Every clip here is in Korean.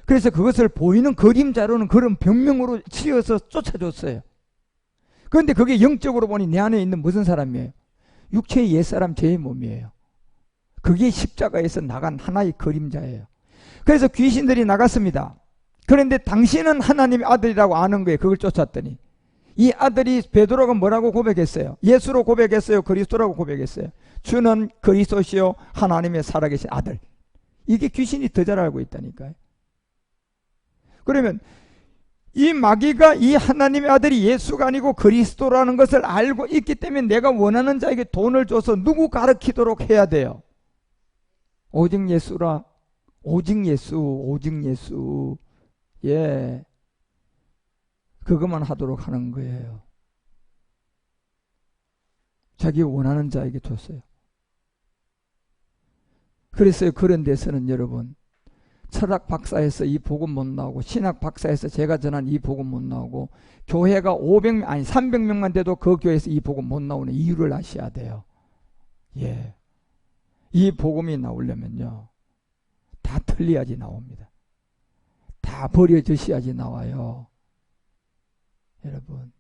그래서 그것을 보이는 그림자로는 그런 병명으로 지어서 쫓아줬어요. 그런데 그게 영적으로 보니 내 안에 있는 무슨 사람이에요? 육체의 옛사람 제 몸이에요. 그게 십자가에서 나간 하나의 그림자예요. 그래서 귀신들이 나갔습니다. 그런데 당신은 하나님의 아들이라고 아는 거예요. 그걸 쫓았더니 이 아들이 베드로가 뭐라고 고백했어요? 예수로 고백했어요? 그리스도라고 고백했어요? 주는 그리스도시요 하나님의 살아계신 아들. 이게 귀신이 더 잘 알고 있다니까요. 그러면 이 마귀가 이 하나님의 아들이 예수가 아니고 그리스도라는 것을 알고 있기 때문에 내가 원하는 자에게 돈을 줘서 누구 가르치도록 해야 돼요? 오직 예수라. 오직 예수, 오직 예수. 예. 그것만 하도록 하는 거예요. 자기 원하는 자에게 줬어요. 그래서 그런 데서는 여러분, 철학 박사에서 이 복음 못 나오고, 신학 박사에서 제가 전한 이 복음 못 나오고, 교회가 500명, 아니 300명만 돼도 그 교회에서 이 복음 못 나오는 이유를 아셔야 돼요. 예. 이 복음이 나오려면요, 다 틀려야지 나옵니다. 다 버려주셔야지 나와요. 여러분,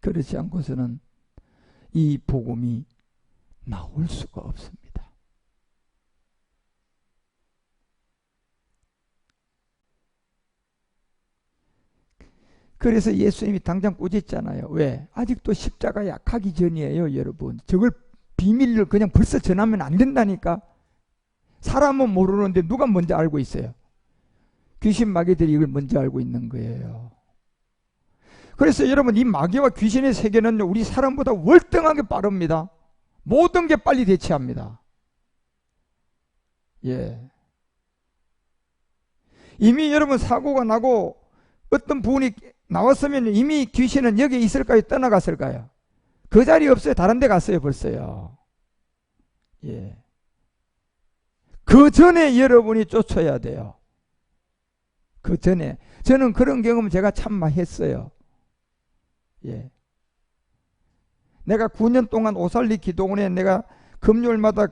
그렇지 않고서는 이 복음이 나올 수가 없습니다. 그래서 예수님이 당장 꾸짖잖아요. 왜? 아직도 십자가 약하기 전이에요, 여러분. 저걸 비밀을 그냥 벌써 전하면 안 된다니까. 사람은 모르는데 누가 먼저 알고 있어요? 귀신 마귀들이 이걸 먼저 알고 있는 거예요. 그래서 여러분, 이 마귀와 귀신의 세계는 우리 사람보다 월등하게 빠릅니다. 모든 게 빨리 대처합니다. 예. 이미 여러분 사고가 나고 어떤 분이 나왔으면 이미 귀신은 여기 있을까요? 떠나갔을까요? 그 자리에 없어요. 다른 데 갔어요, 벌써요. 예. 그 전에 여러분이 쫓아야 돼요. 그 전에. 저는 그런 경험 제가 참 많이 했어요. 예. 내가 9년 동안 오살리 기도원에 내가 금요일마다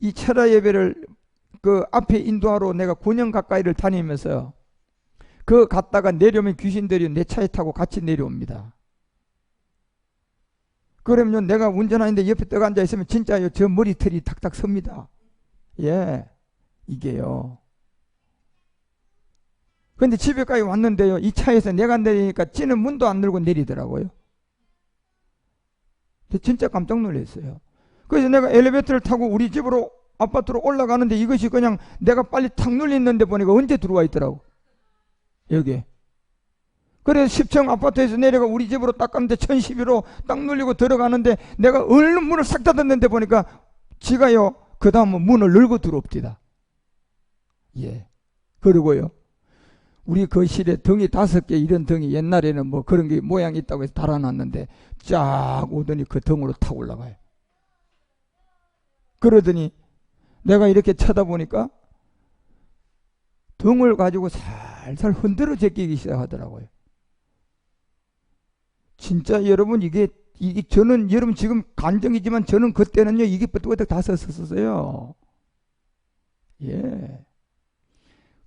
이 철야 예배를 그 앞에 인도하러 내가 9년 가까이를 다니면서 갔다가 내려오면 귀신들이 내 차에 타고 같이 내려옵니다. 그러면 내가 운전하는데 옆에 떠 앉아 있으면 진짜요, 저 머리털이 탁탁 섭니다. 예, 이게요. 근데 집에까지 왔는데요, 이 차에서 내가 내리니까 찌는 문도 안 열고 내리더라고요. 진짜 깜짝 놀랐어요. 그래서 내가 엘리베이터를 타고 우리 집으로 아파트로 올라가는데 이것이 그냥 내가 빨리 탁 눌렸는데 보니까 언제 들어와 있더라고, 여기에. 그래서 10층 아파트에서 내려가 우리 집으로 딱 갔는데 1012로 딱 눌리고 들어가는데 내가 얼른 문을 싹 닫았는데 보니까 지가요, 그 다음은 문을 열고 들어옵디다. 예. 그리고요, 우리 거실에 등이 5개, 이런 등이 옛날에는 뭐 그런 게 모양이 있다고 해서 달아놨는데 쫙 오더니 그 등으로 타고 올라가요. 그러더니 내가 이렇게 쳐다보니까 등을 가지고 살살 흔들어 제끼기 시작하더라고요. 진짜 여러분, 이게 저는 여러분 지금 간증이지만 저는 그때는요, 이게 끄떡끄떡 다 섰었어요. 예.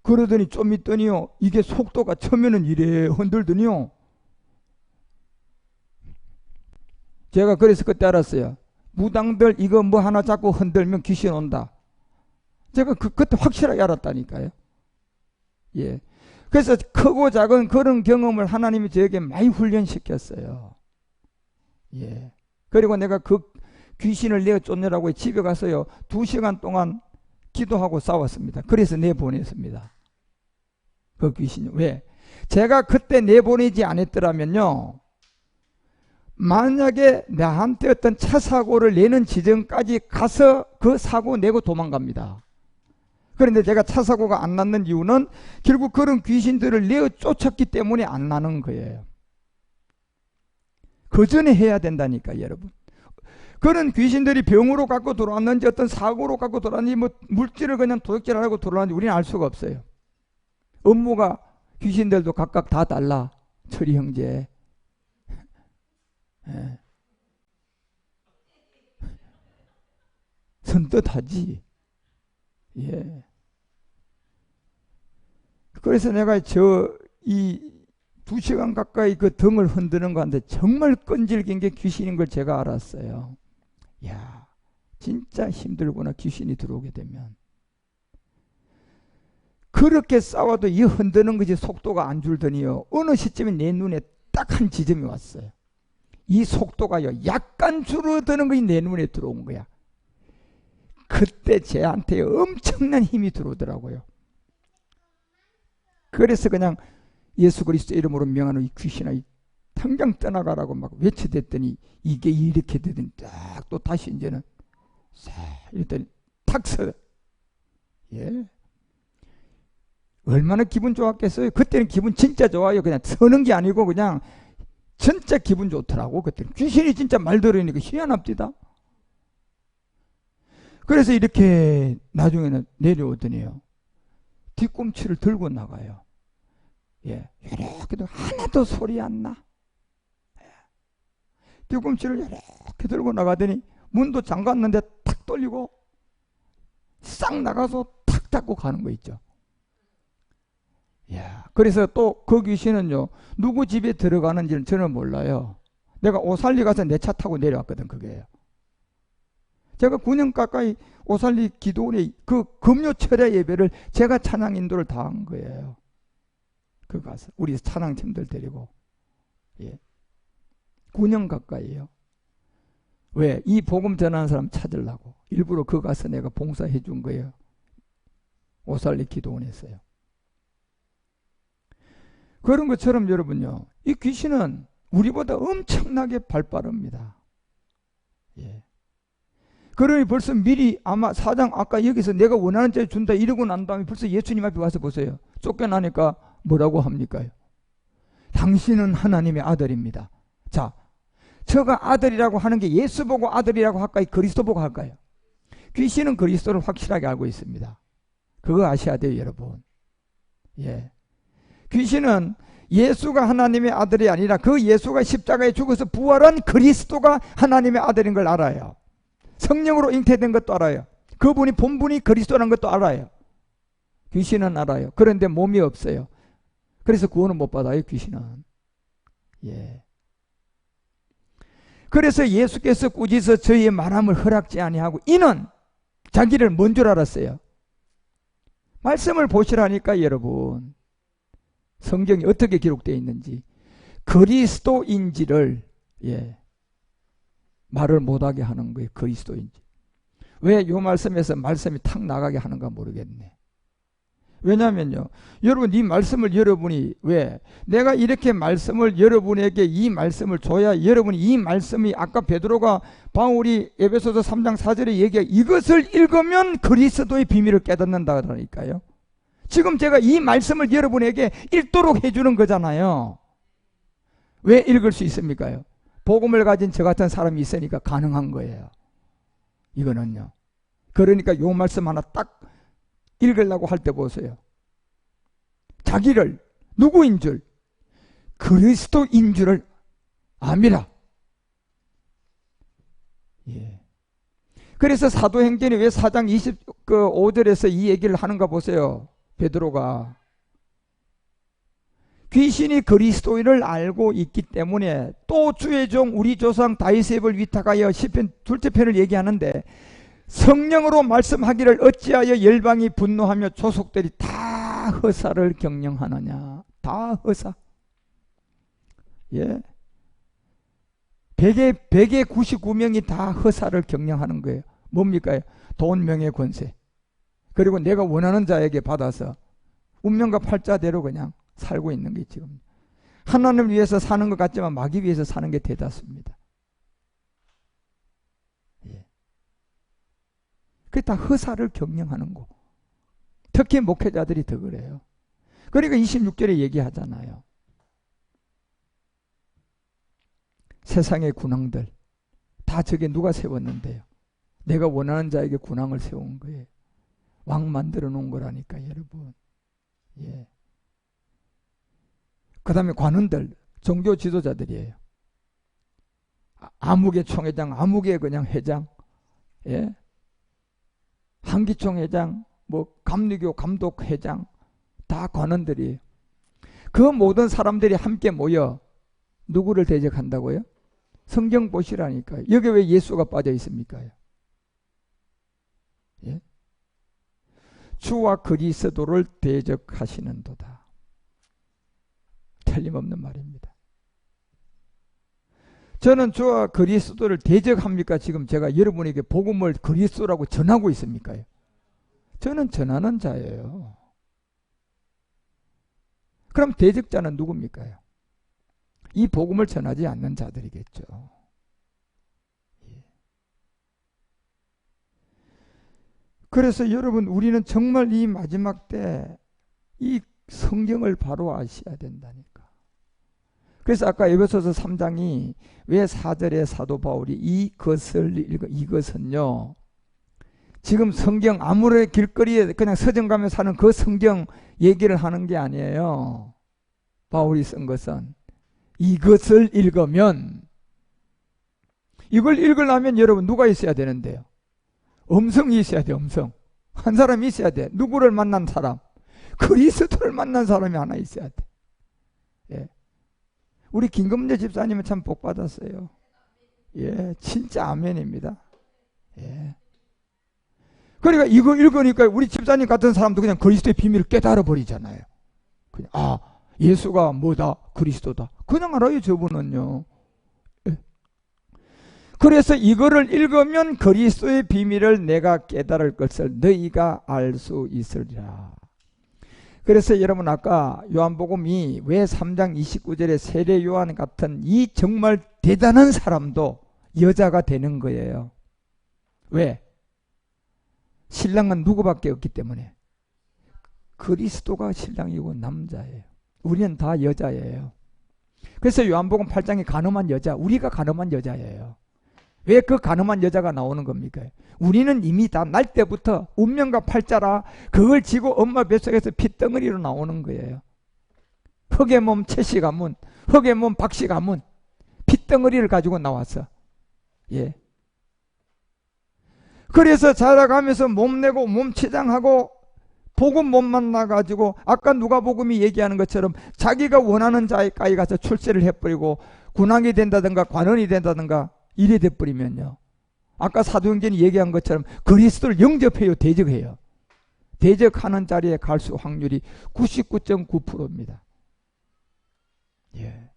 그러더니 좀 있더니요, 이게 속도가 처음에는 이래 흔들더니요, 제가 그래서 그때 알았어요. 무당들 이거 뭐 하나 잡고 흔들면 귀신 온다. 제가 그때 확실하게 알았다니까요. 예. 그래서 크고 작은 그런 경험을 하나님이 저에게 많이 훈련시켰어요. 예. 그리고 내가 그 귀신을 내어 쫓느라고 집에 가서요, 2시간 동안 기도하고 싸웠습니다. 그래서 내보냈습니다. 그 귀신이. 왜? 제가 그때 내보내지 않았더라면요, 만약에 나한테 어떤 차 사고를 내는 지점까지 가서 그 사고 내고 도망갑니다. 그런데 제가 차 사고가 안 났는 이유는 결국 그런 귀신들을 내어 쫓았기 때문에 안 나는 거예요. 그 전에 해야 된다니까, 여러분. 그런 귀신들이 병으로 갖고 들어왔는지 어떤 사고로 갖고 들어왔는지 뭐 물질을 그냥 도둑질하고 들어왔는지 우리는 알 수가 없어요. 업무가 귀신들도 각각 다 달라, 철이 형제. 예. 선뜻하지. 예. 그래서 내가 이 2시간 가까이 그 등을 흔드는 거 하는데 정말 끈질긴 게 귀신인 걸 제가 알았어요. 야, 진짜 힘들구나, 귀신이 들어오게 되면. 그렇게 싸워도 이 흔드는 것이 속도가 안 줄더니요, 어느 시점에 내 눈에 딱 한 지점이 왔어요. 이 속도가요, 약간 줄어드는 것이 내 눈에 들어온 거야. 그때 쟤한테 엄청난 힘이 들어오더라고요. 그래서 그냥 예수 그리스도 이름으로 명하는 이 귀신아, 당장 떠나가라고 막 외쳐댔더니 이게 이렇게 되더니 딱 또 다시 이제는 싹 이랬더니 탁 서. 예. 얼마나 기분 좋았겠어요. 그때는 기분 진짜 좋아요. 그냥 서는 게 아니고 그냥 진짜 기분 좋더라고. 그때는 귀신이 진짜 말 들으니까 희한합디다. 그래서 이렇게 나중에는 내려오더니요, 뒤꿈치를 들고 나가요. 예, 이렇게 하나도 소리 안 나. 뒤꿈치를 이렇게 들고 나가더니 문도 잠갔는데 탁 돌리고 싹 나가서 탁 닫고 가는 거 있죠. 야, 그래서 또 그 귀신은요, 누구 집에 들어가는지는 저는 몰라요. 내가 오살리 가서 내 차 타고 내려왔거든. 그게요. 제가 9년 가까이 오살리 기도원의 그 금요철야 예배를 제가 찬양 인도를 다 한 거예요. 그 가서 우리 찬양팀들 데리고. 예. 9년 가까이요. 왜? 이 복음 전하는 사람 찾으려고 일부러 그 가서 내가 봉사해 준 거예요. 오살리 기도원에서요. 그런 것처럼 여러분요, 이 귀신은 우리보다 엄청나게 발빠릅니다. 예. 그러니 벌써 미리 아마 사장 아까 여기서 내가 원하는 자에 준다 이러고 난 다음에 벌써 예수님 앞에 와서 보세요. 쫓겨나니까 뭐라고 합니까? 당신은 하나님의 아들입니다. 자, 저가 아들이라고 하는 게 예수 보고 아들이라고 할까요? 그리스도 보고 할까요? 귀신은 그리스도를 확실하게 알고 있습니다. 그거 아셔야 돼요, 여러분. 예. 귀신은 예수가 하나님의 아들이 아니라 그 예수가 십자가에 죽어서 부활한 그리스도가 하나님의 아들인 걸 알아요. 성령으로 잉태된 것도 알아요. 그분이 본분이 그리스도라는 것도 알아요. 귀신은 알아요. 그런데 몸이 없어요. 그래서 구원을 못 받아요, 귀신은. 예. 그래서 예수께서 꾸짖어 저희의 말함을 허락지 아니하고 이는 자기를 뭔 줄 알았어요. 말씀을 보시라니까 여러분. 성경이 어떻게 기록되어 있는지. 그리스도인지를 말을 못하게 하는 거예요. 그리스도인지. 왜 이 말씀에서 말씀이 탁 나가게 하는가 모르겠네. 왜냐면요, 여러분 이 말씀을 여러분이 왜 내가 이렇게 말씀을 여러분에게 이 말씀을 줘야 여러분이 이 말씀이 아까 베드로가 바울이 에베소서 3장 4절에 얘기한 이것을 읽으면 그리스도의 비밀을 깨닫는다니까요. 지금 제가 이 말씀을 여러분에게 읽도록 해주는 거잖아요. 왜 읽을 수 있습니까? 복음을 가진 저 같은 사람이 있으니까 가능한 거예요. 이거는요. 그러니까 이 말씀 하나 딱 읽으려고 할 때 보세요. 자기를 누구인 줄, 그리스도인 줄을 압니다. 예. 그래서 사도행전이 왜 4장 25절에서 이 얘기를 하는가 보세요. 베드로가 귀신이 그리스도인을 알고 있기 때문에 또 주의 종 우리 조상 다윗의 을 위탁하여 시편 둘째 편을 얘기하는데 성령으로 말씀하기를 어찌하여 열방이 분노하며 조속들이 다 허사를 경영하느냐. 다 허사. 예. 100의 99명이 다 허사를 경영하는 거예요. 뭡니까? 돈, 명예, 권세. 그리고 내가 원하는 자에게 받아서 운명과 팔자대로 그냥 살고 있는 게 지금. 하나님을 위해서 사는 것 같지만 마귀 위해서 사는 게 대다수입니다. 예. 그게 다 허사를 경영하는 거. 특히 목회자들이 더 그래요. 그러니까 26절에 얘기하잖아요. 세상의 군왕들 다 저게 누가 세웠는데요. 내가 원하는 자에게 군왕을 세운 거예요. 왕 만들어 놓은 거라니까 여러분. 예. 그 다음에 관원들 종교 지도자들이에요. 아무개 총회장, 아무개 그냥 회장, 예. 한기총 회장, 뭐 감리교 감독 회장 다 관원들이에요. 그 모든 사람들이 함께 모여 누구를 대적한다고요? 성경 보시라니까요. 여기 왜 예수가 빠져 있습니까? 예? 주와 그리스도를 대적하시는도다. 틀림없는 말입니다. 저는 주와 그리스도를 대적합니까? 지금 제가 여러분에게 복음을 그리스도라고 전하고 있습니까? 저는 전하는 자예요. 그럼 대적자는 누굽니까? 이 복음을 전하지 않는 자들이겠죠. 그래서 여러분, 우리는 정말 이 마지막 때 이 성경을 바로 아셔야 된다니까. 그래서 아까 에베소서 3장이 왜 4절에 사도 바울이 이것은요, 지금 성경 아무리 길거리에 그냥 서점 가면 사는 그 성경 얘기를 하는 게 아니에요. 바울이 쓴 것은 이것을 읽으면, 이걸 읽으려면 여러분 누가 있어야 되는데요? 음성이 있어야 돼. 음성. 한 사람이 있어야 돼. 누구를 만난 사람? 그리스도를 만난 사람이 하나 있어야 돼. 예. 우리 김금재 집사님은 참 복 받았어요. 예, 진짜 아멘입니다. 예. 그러니까 이거 읽으니까 우리 집사님 같은 사람도 그냥 그리스도의 비밀을 깨달아 버리잖아요. 그냥 예수가 뭐다? 그리스도다. 그냥 알아요, 저분은요. 예. 그래서 이거를 읽으면 그리스도의 비밀을 내가 깨달을 것을 너희가 알 수 있으리라. 그래서 여러분, 아까 요한복음이 왜 3장 29절에 세례 요한 같은 이 정말 대단한 사람도 여자가 되는 거예요. 왜? 신랑은 누구밖에 없기 때문에. 그리스도가 신랑이고 남자예요. 우리는 다 여자예요. 그래서 요한복음 8장에 가늠한 여자, 우리가 가늠한 여자예요. 왜 그 가늠한 여자가 나오는 겁니까? 우리는 이미 다 날 때부터 운명과 팔자라 그걸 지고 엄마 뱃속에서 핏덩어리로 나오는 거예요. 흙의 몸 채씨 가문, 흙의 몸 박씨 가문, 핏덩어리를 가지고 나왔어. 예. 그래서 자라가면서 몸내고 몸치장하고 복음 못 만나가지고 아까 누가복음이 얘기하는 것처럼 자기가 원하는 자에까지 가서 출세를 해버리고 군왕이 된다든가 관원이 된다든가 이래 돼버리면요, 아까 사도행전이 얘기한 것처럼 그리스도를 영접해요, 대적해요? 대적하는 자리에 갈 수 확률이 99.9%입니다. 예.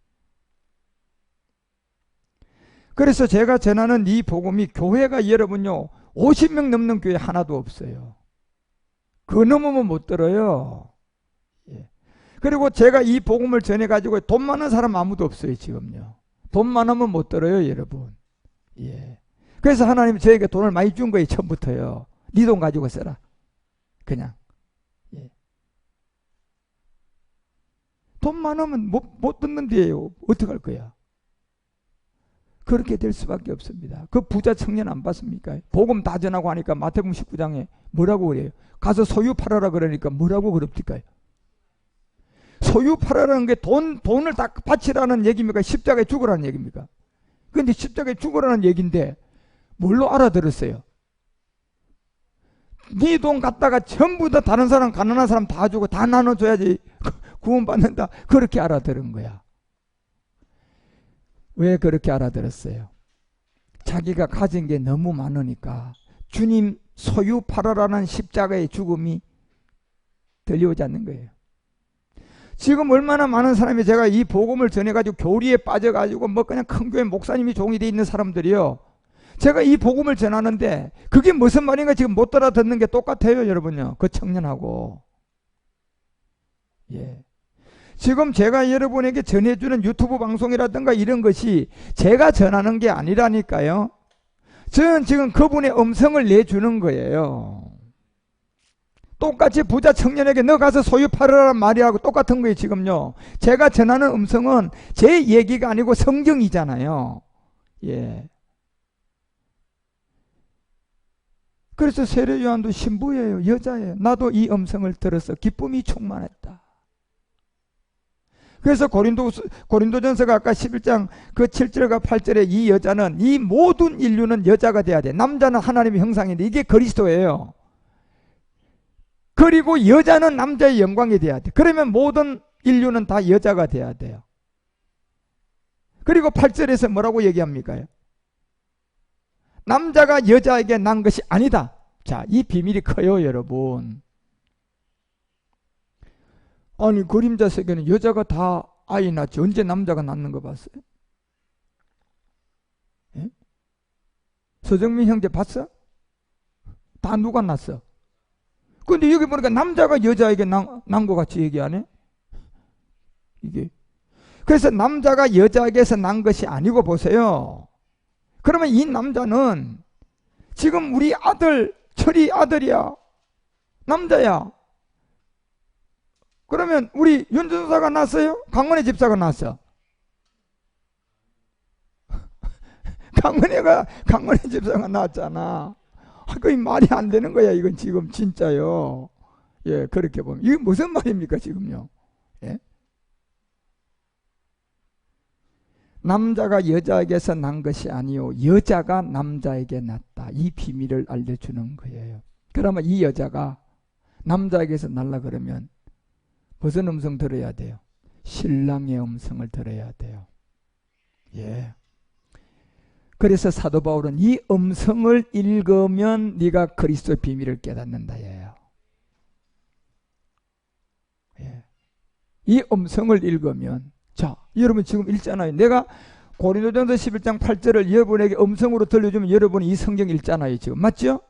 그래서 제가 전하는 이 복음이, 교회가 여러분요 50명 넘는 교회 하나도 없어요. 그 넘으면 못 들어요. 예. 그리고 제가 이 복음을 전해가지고 돈 많은 사람 아무도 없어요, 지금요. 돈 많으면 못 들어요, 여러분. 예. 그래서 하나님이 저에게 돈을 많이 준 거예요, 처음부터요. 네 돈 가지고 써라. 그냥. 예. 돈 많으면 못 듣는데요. 어떡할 거야? 그렇게 될 수밖에 없습니다. 그 부자 청년 안 봤습니까? 복음 다 전하고 하니까 마태복음 19장에 뭐라고 그래요? 가서 소유 팔아라 그러니까 뭐라고 그럽니까? 소유 팔아라는 게 돈을 다 바치라는 얘기입니까? 십자가에 죽으라는 얘기입니까? 그런데 십자가에 죽으라는 얘기인데 뭘로 알아들었어요? 네 돈 갖다가 전부 다 다른 사람, 가난한 사람 다 주고 다 나눠줘야지 구원받는다. 그렇게 알아들은 거야. 왜 그렇게 알아들었어요? 자기가 가진 게 너무 많으니까 주님 소유 팔아라는 십자가의 죽음이 들려오지 않는 거예요. 지금 얼마나 많은 사람이, 제가 이 복음을 전해가지고 교리에 빠져가지고 뭐 그냥 큰 교회 목사님이 종이 돼 있는 사람들이요, 제가 이 복음을 전하는데 그게 무슨 말인가 지금 못 알아듣는 게 똑같아요, 여러분요. 그 청년하고. 예. 지금 제가 여러분에게 전해주는 유튜브 방송이라든가 이런 것이 제가 전하는 게 아니라니까요. 저는 지금 그분의 음성을 내주는 거예요. 똑같이 부자 청년에게 너 가서 소유 팔으라는 말이하고 똑같은 거예요, 지금요. 제가 전하는 음성은 제 얘기가 아니고 성경이잖아요. 예. 그래서 세례 요한도 신부예요, 여자예요. 나도 이 음성을 들어서 기쁨이 충만했다. 그래서 고린도전서가 아까 11장 그 7절과 8절에 이 여자는, 이 모든 인류는 여자가 돼야 돼. 남자는 하나님의 형상인데 이게 그리스도예요. 그리고 여자는 남자의 영광이 돼야 돼. 그러면 모든 인류는 다 여자가 돼야 돼요. 그리고 8절에서 뭐라고 얘기합니까? 남자가 여자에게 난 것이 아니다. 자, 이 비밀이 커요, 여러분. 아니, 그림자 세계는 여자가 다 아이 낳지 언제 남자가 낳는 거 봤어요? 예? 서정민 형제 봤어? 다 누가 낳았어? 근데 여기 보니까 남자가 여자에게 난 것 같이 얘기하네? 이게. 그래서 남자가 여자에게서 난 것이 아니고 보세요. 그러면 이 남자는 지금 우리 아들, 철이 아들이야. 남자야. 그러면 우리 윤준사가 낳았어요? 강원의 집사가 낳았어? 강원의 집사가 낳았잖아. 그게 말이 안 되는 거야. 이건 지금 진짜요. 예, 그렇게 보면. 이게 무슨 말입니까, 지금요? 예? 남자가 여자에게서 난 것이 아니요. 여자가 남자에게 났다. 이 비밀을 알려주는 거예요. 그러면 이 여자가 남자에게서 날라 그러면 무슨 음성 들어야 돼요? 신랑의 음성을 들어야 돼요. 예. 그래서 사도 바울은 이 음성을 읽으면 네가 그리스도의 비밀을 깨닫는다. 예요. 예. 이 음성을 읽으면, 자, 여러분 지금 읽잖아요. 내가 고린도전서 11장 8절을 여러분에게 음성으로 들려주면 여러분이 이 성경 읽잖아요. 지금 맞죠?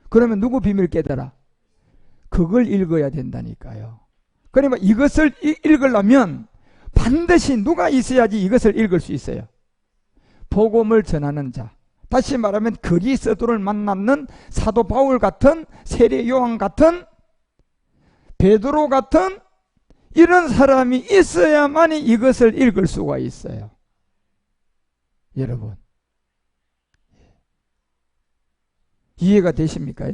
그러면 누구 비밀 깨달아? 그걸 읽어야 된다니까요. 그러면 이것을 읽으려면 반드시 누가 있어야지 이것을 읽을 수 있어요. 복음을 전하는 자. 다시 말하면 그리스도를 만나는 사도 바울 같은, 세례 요한 같은, 베드로 같은 이런 사람이 있어야만이 이것을 읽을 수가 있어요. 여러분, 이해가 되십니까?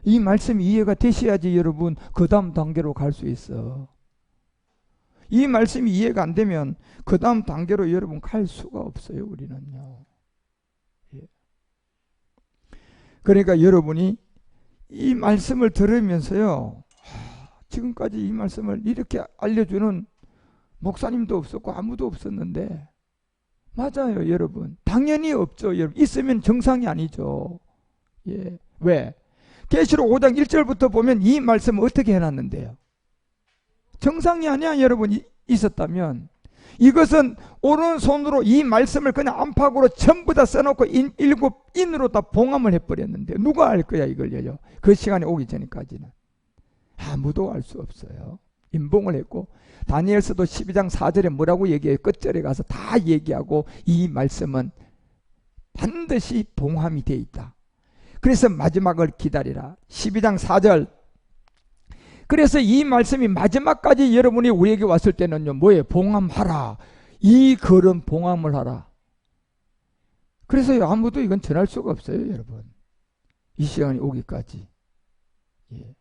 이 말씀이 이해가 되셔야지 여러분 그 다음 단계로 갈 수 있어. 이 말씀이 이해가 안 되면 그 다음 단계로 여러분 갈 수가 없어요. 우리는요. 예. 그러니까 여러분이 이 말씀을 들으면서요, 지금까지 이 말씀을 이렇게 알려주는 목사님도 없었고 아무도 없었는데, 맞아요 여러분. 당연히 없죠. 여러분. 있으면 정상이 아니죠. 예. 왜? 계시록 5장 1절부터 보면 이 말씀을 어떻게 해놨는데요? 정상이 아니야 여러분. 있었다면 이것은 오른손으로 이 말씀을 그냥 안팎으로 전부 다 써놓고 일곱 인으로 다 봉함을 해버렸는데 누가 알 거야 이걸요? 그 시간이 오기 전까지는 아무도 알 수 없어요. 임봉을 했고 다니엘서도 12장 4절에 뭐라고 얘기해요? 끝절에 가서 다 얘기하고 이 말씀은 반드시 봉함이 돼 있다. 그래서 마지막을 기다리라. 12장 4절. 그래서 이 말씀이 마지막까지 여러분이 우리에게 왔을 때는요, 뭐예요? 봉함하라. 이 글은 봉함을 하라. 그래서 아무도 이건 전할 수가 없어요, 여러분. 이 시간이 오기까지. 예.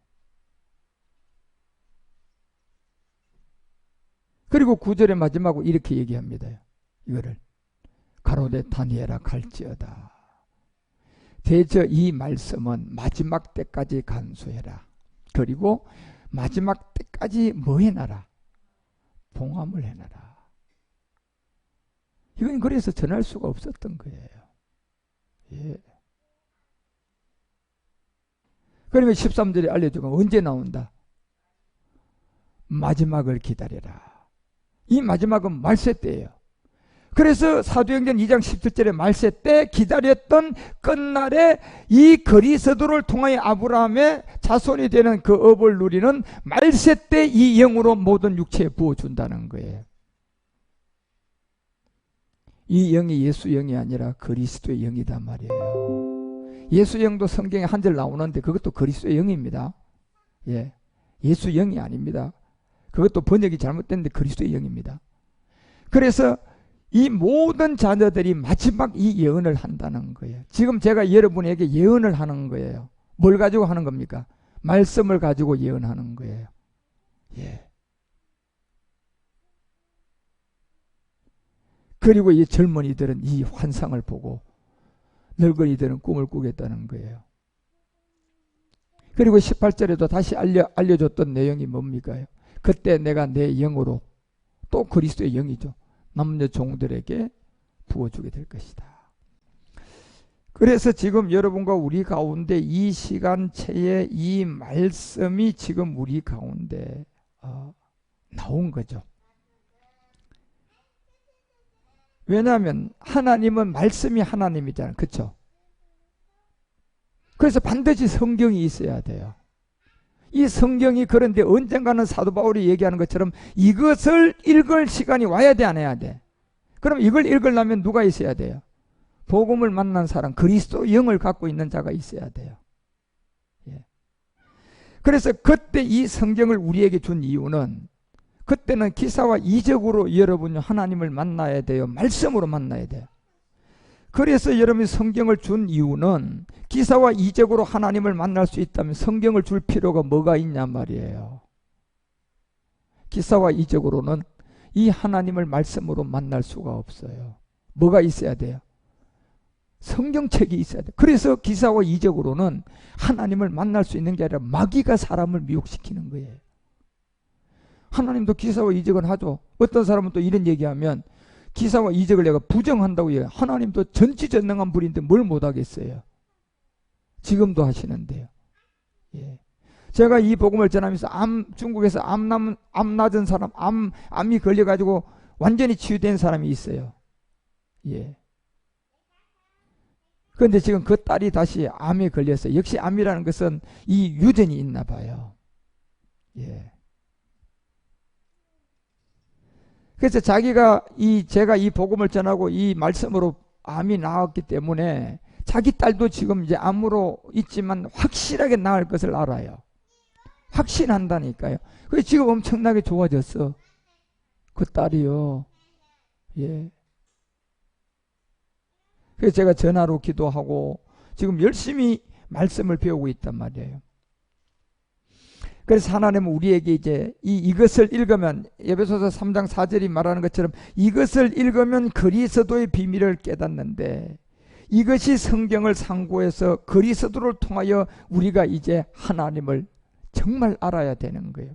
그리고 9절의 마지막으로 이렇게 얘기합니다. 이거를. 가로되 다니엘아 갈지어다. 대저 이 말씀은 마지막 때까지 간수해라. 그리고 마지막 때까지 뭐 해놔라? 봉함을 해놔라. 이건 그래서 전할 수가 없었던 거예요. 예. 그러면 13절에 알려주면 언제 나온다? 마지막을 기다려라. 이 마지막은 말세 때예요. 그래서 사도행전 2장 17절에 말세 때 기다렸던 끝날에 이 그리스도를 통하여 아브라함의 자손이 되는 그 업을 누리는 말세 때 이 영으로 모든 육체에 부어준다는 거예요. 이 영이 예수 영이 아니라 그리스도의 영이단 말이에요. 예수 영도 성경에 한 절 나오는데 그것도 그리스도의 영입니다. 예, 예수 영이 아닙니다. 그것도 번역이 잘못됐는데 그리스도의 영입니다. 그래서 이 모든 자녀들이 마지막 이 예언을 한다는 거예요. 지금 제가 여러분에게 예언을 하는 거예요. 뭘 가지고 하는 겁니까? 말씀을 가지고 예언하는 거예요. 예. 그리고 이 젊은이들은 이 환상을 보고 늙은이들은 꿈을 꾸겠다는 거예요. 그리고 18절에도 다시 알려줬던 내용이 뭡니까? 그때 내가 내 영으로, 또 그리스도의 영이죠, 남녀 종들에게 부어주게 될 것이다. 그래서 지금 여러분과 우리 가운데 이 시간체에 이 말씀이 지금 우리 가운데 나온 거죠. 왜냐하면 하나님은 말씀이 하나님이잖아요. 그렇죠? 그래서 반드시 성경이 있어야 돼요. 이 성경이, 그런데 언젠가는 사도 바울이 얘기하는 것처럼 이것을 읽을 시간이 와야 돼, 안 해야 돼? 그럼 이걸 읽으려면 누가 있어야 돼요? 복음을 만난 사람, 그리스도 영을 갖고 있는 자가 있어야 돼요. 예. 그래서 그때 이 성경을 우리에게 준 이유는, 그때는 기사와 이적으로 여러분이 하나님을 만나야 돼요. 말씀으로 만나야 돼요. 그래서 여러분이 성경을 준 이유는 기사와 이적으로 하나님을 만날 수 있다면 성경을 줄 필요가 뭐가 있냐 말이에요. 기사와 이적으로는 이 하나님을 말씀으로 만날 수가 없어요. 뭐가 있어야 돼요? 성경책이 있어야 돼요. 그래서 기사와 이적으로는 하나님을 만날 수 있는 게 아니라 마귀가 사람을 미혹시키는 거예요. 하나님도 기사와 이적은 하죠. 어떤 사람은 또 이런 얘기하면 기사와 이적을 내가 부정한다고 해요. 하나님도 전지전능한 분인데 뭘 못하겠어요. 지금도 하시는데요. 예. 제가 이 복음을 전하면서 중국에서 암 낮은 사람, 암이 걸려가지고 완전히 치유된 사람이 있어요. 예. 그런데 지금 그 딸이 다시 암에 걸렸어요. 역시 암이라는 것은 이 유전이 있나 봐요. 예. 그래서 제가 이 복음을 전하고 이 말씀으로 암이 나았기 때문에 자기 딸도 지금 이제 암으로 있지만 확실하게 나을 것을 알아요. 확신한다니까요. 그래서 지금 엄청나게 좋아졌어. 그 딸이요. 예. 그래서 제가 전화로 기도하고 지금 열심히 말씀을 배우고 있단 말이에요. 그래서 하나님은 우리에게 이제 이것을 읽으면, 에베소서 3장 4절이 말하는 것처럼 이것을 읽으면 그리스도의 비밀을 깨닫는데, 이것이 성경을 상고해서 그리스도를 통하여 우리가 이제 하나님을 정말 알아야 되는 거예요.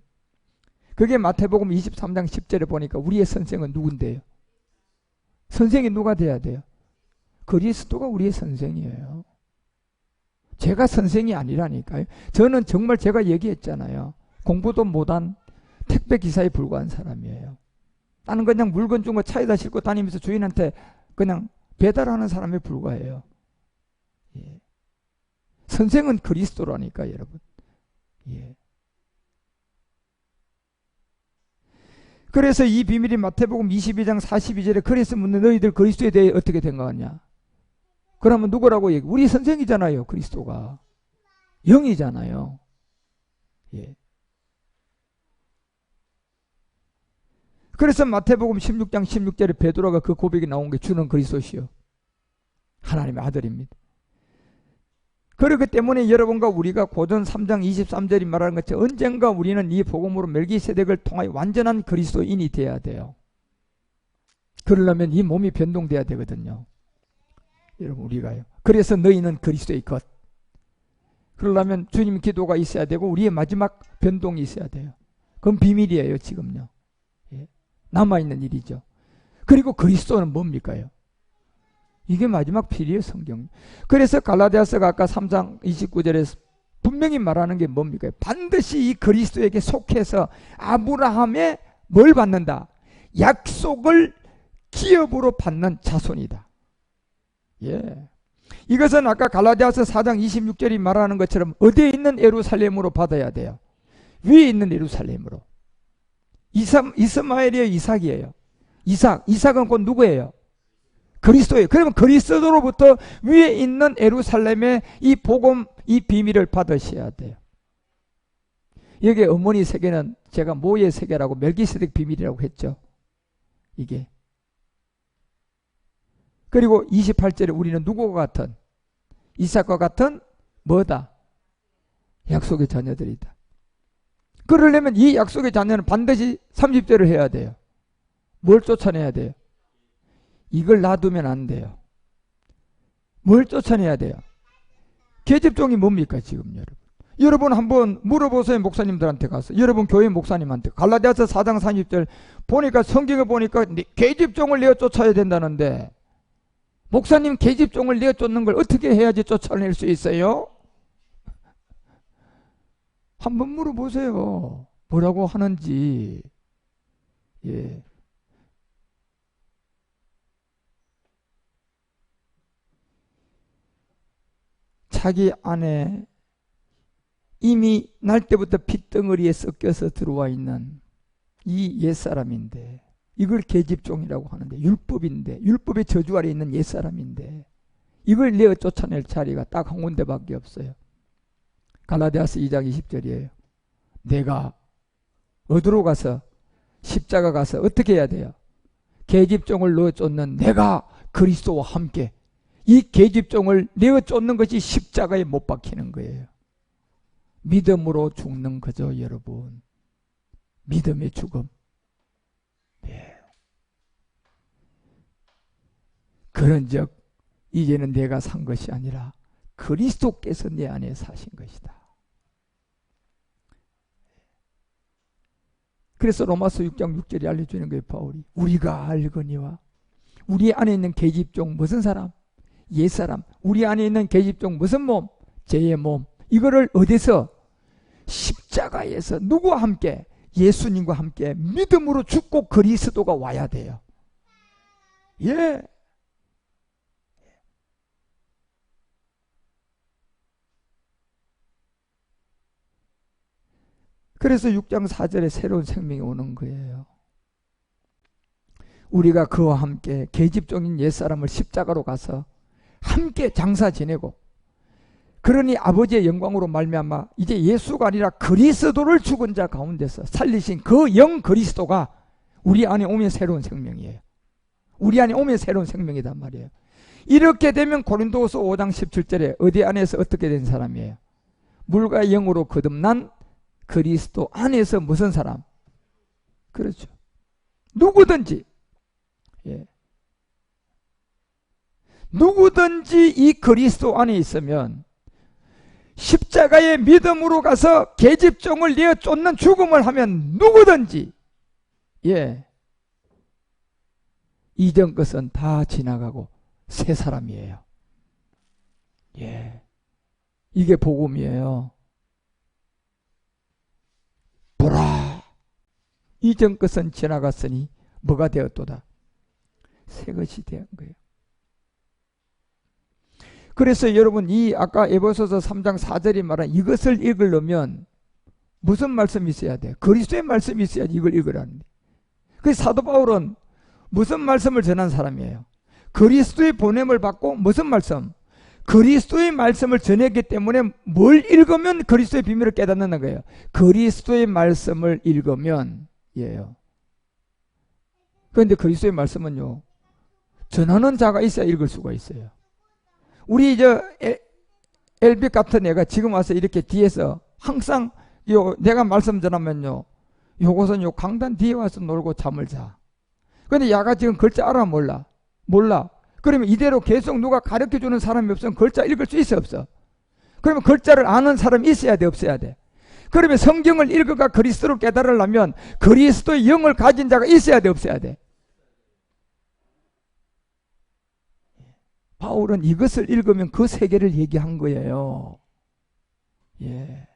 그게 마태복음 23장 10절에 보니까 우리의 선생은 누군데요? 선생이 누가 돼야 돼요? 그리스도가 우리의 선생이에요. 제가 선생이 아니라니까요. 저는 정말 제가 얘기했잖아요. 공부도 못한 택배 기사에 불과한 사람이에요. 나는 그냥 물건 준 거 차에다 싣고 다니면서 주인한테 그냥 배달하는 사람에 불과해요. 예. 선생은 그리스도라니까, 여러분. 예. 그래서 이 비밀이 마태복음 22장 42절에 그래서 묻는 너희들 그리스도에 대해 어떻게 된 거 같냐? 그러면 누구라고 얘기? 우리 선생이잖아요. 그리스도가 영이잖아요. 예. 그래서 마태복음 16장 16절에 베드로가 그 고백이 나온 게 주는 그리스도시요 하나님의 아들입니다. 그렇기 때문에 여러분과 우리가 고전 3장 23절이 말하는 것처럼 언젠가 우리는 이 복음으로 멜기세덱을 통하여 완전한 그리스도인이 돼야 돼요. 그러려면 이 몸이 변동돼야 되거든요. 여러분, 우리가요. 그래서 너희는 그리스도의 것. 그러려면 주님 기도가 있어야 되고 우리의 마지막 변동이 있어야 돼요. 그건 비밀이에요, 지금요. 예. 남아있는 일이죠. 그리고 그리스도는 뭡니까요? 이게 마지막 필이에요, 성경. 그래서 갈라디아서가 아까 3장 29절에 분명히 말하는 게 뭡니까? 반드시 이 그리스도에게 속해서 아브라함의 뭘 받는다? 약속을 기업으로 받는 자손이다. 예. 이것은 아까 갈라디아서 4장 26절이 말하는 것처럼 어디에 있는 예루살렘으로 받아야 돼요? 위에 있는 예루살렘으로. 이스마엘이에요, 이삭이에요? 이삭은 곧 누구예요? 그리스도예요. 그러면 그리스도로부터 위에 있는 예루살렘의 이 복음, 이 비밀을 받으셔야 돼요. 여기 어머니 세계는 제가 모의 세계라고 멜기세덱 비밀이라고 했죠. 이게. 그리고 28절에 우리는 누구와 같은? 이삭과 같은 뭐다? 약속의 자녀들이다. 그러려면 이 약속의 자녀는 반드시 30절을 해야 돼요. 뭘 쫓아내야 돼요? 이걸 놔두면 안 돼요. 뭘 쫓아내야 돼요? 계집종이 뭡니까, 지금 여러분? 여러분 한번 물어보세요. 목사님들한테 가서. 여러분 교회 목사님한테. 갈라디아서 4장 30절 보니까 성경에 보니까 계집종을 내어 쫓아야 된다는데 목사님 계집종을 내어 쫓는 걸 어떻게 해야지 쫓아낼 수 있어요? 한번 물어보세요. 뭐라고 하는지. 예. 자기 안에 이미 날 때부터 핏덩어리에 섞여서 들어와 있는 이 옛사람인데 이걸 계집종이라고 하는데 율법인데 율법의 저주 아래 있는 옛사람인데 이걸 내어 쫓아낼 자리가 딱 한 군데밖에 없어요. 갈라디아서 2장 20절이에요. 내가 어디로 가서 십자가 가서 어떻게 해야 돼요? 계집종을 넣어 쫓는 내가 그리스도와 함께 이 계집종을 내어 쫓는 것이 십자가에 못 박히는 거예요. 믿음으로 죽는 거죠, 여러분. 믿음의 죽음. 예. 그런즉 이제는 내가 산 것이 아니라 그리스도께서 내 안에 사신 것이다. 그래서 로마서 6장 6절이 알려주는 거예요, 바울이. 우리가 알거니와 우리 안에 있는 계집종 무슨 사람? 옛사람. 우리 안에 있는 계집종 무슨 몸? 죄의 몸. 이거를 어디서? 십자가에서 누구와 함께? 예수님과 함께 믿음으로 죽고 그리스도가 와야 돼요. 예. 그래서 6장 4절에 새로운 생명이 오는 거예요. 우리가 그와 함께 계집종인 옛사람을 십자가로 가서 함께 장사 지내고 그러니 아버지의 영광으로 말미암아 이제 예수가 아니라 그리스도를 죽은 자 가운데서 살리신 그 영 그리스도가 우리 안에 오면 새로운 생명이에요. 우리 안에 오면 새로운 생명이단 말이에요. 이렇게 되면 고린도후서 5장 17절에 어디 안에서 어떻게 된 사람이에요? 물과 영으로 거듭난 그리스도 안에서 무슨 사람? 그렇죠. 누구든지 예. 누구든지 이 그리스도 안에 있으면 십자가의 믿음으로 가서 계집종을 내어 쫓는 죽음을 하면 누구든지 예 이전 것은 다 지나가고 새 사람이에요. 예 이게 복음이에요. 보라 이전 것은 지나갔으니 뭐가 되었도다? 새 것이 된 거예요. 그래서 여러분 이 아까 에베소서 3장 4절이 말한 이것을 읽으려면 무슨 말씀이 있어야 돼? 그리스도의 말씀이 있어야지 이걸 읽으라는데. 그래서 사도 바울은 무슨 말씀을 전한 사람이에요? 그리스도의 보냄을 받고 무슨 말씀? 그리스도의 말씀을 전했기 때문에 뭘 읽으면 그리스도의 비밀을 깨닫는 거예요. 그리스도의 말씀을 읽으면 예요. 그런데 그리스도의 말씀은요 전하는 자가 있어야 읽을 수가 있어요. 우리 엘빅 같은 애가 지금 와서 이렇게 뒤에서 항상 내가 말씀 전하면요 요것은 요 강단 뒤에 와서 놀고 잠을 자. 근데 야가 지금 글자 알아 몰라? 몰라. 그러면 이대로 계속 누가 가르쳐주는 사람이 없으면 글자 읽을 수 있어 없어? 그러면 글자를 아는 사람이 있어야 돼 없어야 돼? 그러면 성경을 읽어가 그리스도를 깨달으려면 그리스도의 영을 가진 자가 있어야 돼 없어야 돼? 바울은 이것을 읽으면 그 세계를 얘기한 거예요. 예.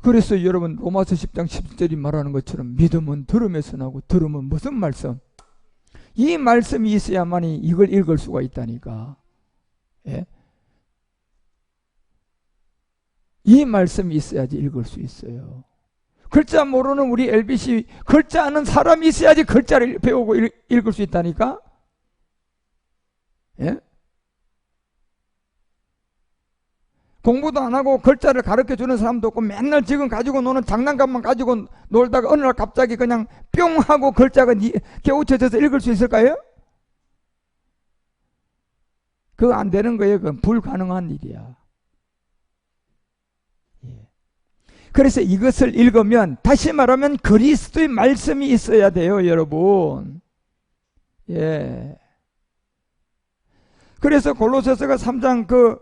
그래서 여러분 로마서 10장 10절이 말하는 것처럼 믿음은 들음에서 나고 들음은 무슨 말씀? 이 말씀이 있어야만이 이걸 읽을 수가 있다니까. 예? 이 말씀이 있어야지 읽을 수 있어요. 글자 모르는 우리 LBC 글자 아는 사람이 있어야지 글자를 배우고 읽을 수 있다니까. 예? 공부도 안 하고 글자를 가르쳐주는 사람도 없고 맨날 지금 가지고 노는 장난감만 가지고 놀다가 어느 날 갑자기 그냥 뿅 하고 글자가 깨우쳐져서 읽을 수 있을까요? 그거 안 되는 거예요. 그건 불가능한 일이야. 예. 그래서 이것을 읽으면 다시 말하면 그리스도의 말씀이 있어야 돼요, 여러분. 예. 그래서 골로새서가 3장 그